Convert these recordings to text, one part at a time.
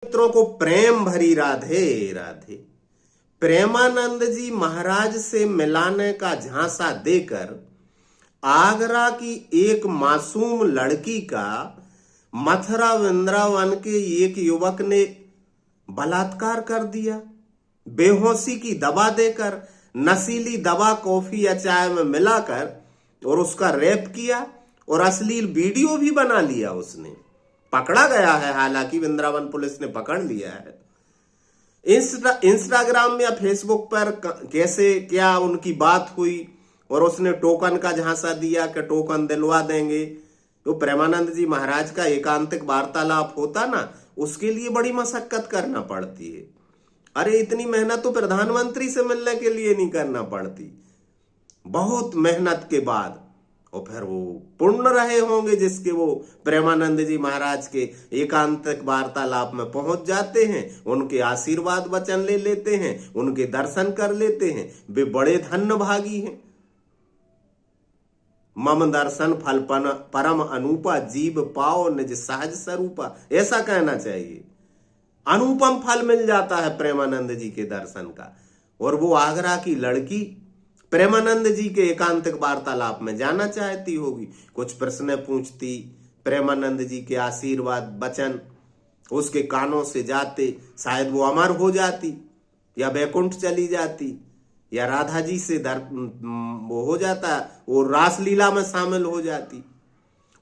मित्रों को प्रेम भरी राधे राधे। प्रेमानंद जी महाराज से मिलाने का झांसा देकर आगरा की एक मासूम लड़की का मथुरा वृंदावन के एक युवक ने बलात्कार कर दिया। बेहोशी की दवा देकर, नशीली दवा कॉफी या चाय में मिलाकर और उसका रेप किया और अश्लील वीडियो भी बना लिया। उसने पकड़ा गया है, हालांकि वृंदावन पुलिस ने पकड़ लिया है। इंस्टाग्राम या फेसबुक पर कैसे क्या उनकी बात हुई और उसने टोकन का झांसा दिया कि टोकन दिलवा देंगे। तो प्रेमानंद जी महाराज का एकांतिक वार्तालाप होता ना, उसके लिए बड़ी मशक्कत करना पड़ती है। अरे इतनी मेहनत तो प्रधानमंत्री से मिलने के लिए नहीं करना पड़ती। बहुत मेहनत के बाद और फिर वो पूर्ण रहे होंगे जिसके वो प्रेमानंद जी महाराज के एकांतिक वार्तालाप में पहुंच जाते हैं, उनके आशीर्वाद वचन ले लेते हैं, उनके दर्शन कर लेते हैं। वे बड़े धन्य भागी हैं। मम दर्शन फल परम अनूपा, जीव पाओ निज सहज स्वरूपा, ऐसा कहना चाहिए। अनुपम फल मिल जाता है प्रेमानंद जी के दर्शन का। और वो आगरा की लड़की प्रेमानंद जी के एकांतिक वार्तालाप में जाना चाहती होगी, कुछ प्रश्न पूछती, प्रेमानंद जी के आशीर्वाद वचन उसके कानों से जाते, शायद वो अमर हो जाती या वैकुंठ चली जाती या राधा जी से वो हो जाता, वो रासलीला में शामिल हो जाती।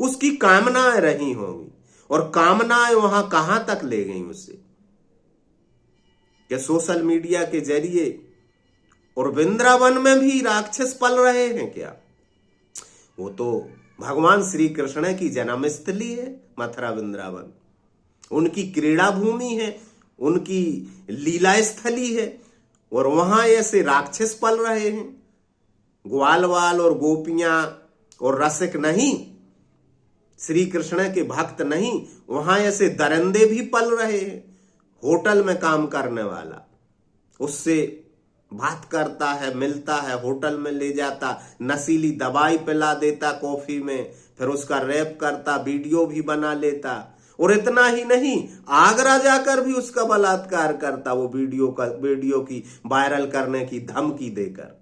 उसकी कामनाएं रही होंगी और कामनाएं वहां कहां तक ले गई उसे कि सोशल मीडिया के जरिए और वृंदावन में भी राक्षस पल रहे हैं क्या? वो तो भगवान श्री कृष्ण की जन्मस्थली है मथुरा वृंदावन, उनकी क्रीड़ा भूमि है, उनकी लीला स्थली है और वहां ऐसे राक्षस पल रहे हैं। ग्वालवाल और गोपियां और रसिक नहीं, श्री कृष्ण के भक्त नहीं, वहां ऐसे दरिंदे भी पल रहे हैं। होटल में काम करने वाला उससे बात करता है, मिलता है, होटल में ले जाता, नशीली दवाई पिला देता कॉफी में, फिर उसका रैप करता, वीडियो भी बना लेता। और इतना ही नहीं, आगरा जाकर भी उसका बलात्कार करता, वो वीडियो की वायरल करने की धमकी देकर।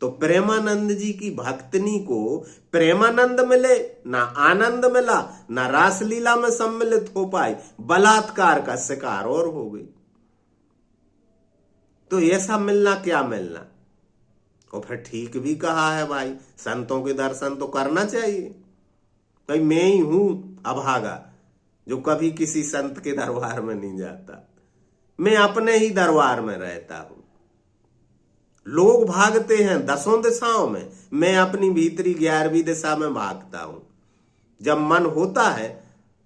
तो प्रेमानंद जी की भक्तनी को प्रेमानंद मिले ना, आनंद मिला ना, रासलीला में सम्मिलित हो पाई, बलात्कार का शिकार और हो गई। तो ऐसा मिलना क्या मिलना। और फिर ठीक भी कहा है भाई, संतों के दर्शन तो करना चाहिए। भाई मैं ही हूं अभागा जो कभी किसी संत के दरबार में नहीं जाता, मैं अपने ही दरबार में रहता हूं। लोग भागते हैं दसों दिशाओं में, मैं अपनी भीतरी 11वीं दिशा में भागता हूं। जब मन होता है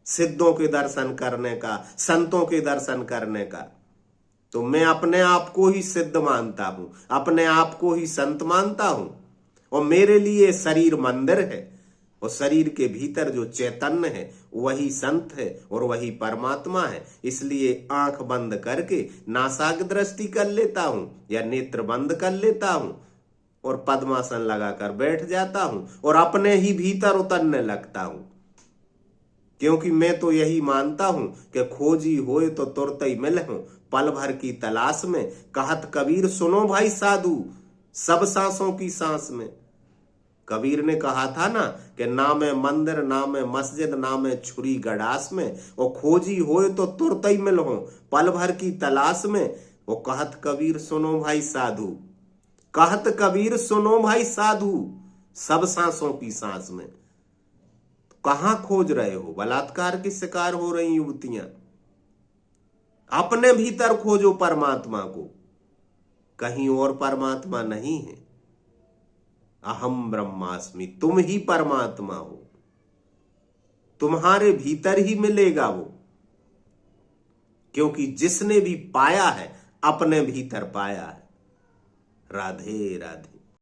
सिद्धों के दर्शन करने का, संतों के दर्शन करने का, तो मैं अपने आप को ही सिद्ध मानता हूं, अपने आप को ही संत मानता हूं। और मेरे लिए शरीर मंदिर है और शरीर के भीतर जो चैतन्य है वही संत है और वही परमात्मा है। इसलिए आंख बंद करके नासाग्र दृष्टि कर लेता हूं या नेत्र बंद कर लेता हूं और पद्मासन लगाकर बैठ जाता हूं और अपने ही भीतर उतरने लगता हूं। क्योंकि मैं तो यही मानता हूं कि खोजी होए तो तुरत ही मिले हूं, पल भर की तलाश में। कहत कबीर सुनो भाई साधु, सब सांसों की सांस में। कबीर ने कहा था ना कि ना में मंदिर, ना में मस्जिद, ना में छुरी गड़ास में, और खोजी होए तो तुरत ही मिल हो, पल भर की तलाश में। वो कहत कबीर सुनो भाई साधु, कहत कबीर सुनो भाई साधु, सब सांसों की सांस में। कहां खोज रहे हो? बलात्कार की शिकार हो रही युवतियां, अपने भीतर खोजो परमात्मा को, कहीं और परमात्मा नहीं है। अहम ब्रह्मास्मि, तुम ही परमात्मा हो, तुम्हारे भीतर ही मिलेगा वो। क्योंकि जिसने भी पाया है अपने भीतर पाया है। राधे राधे।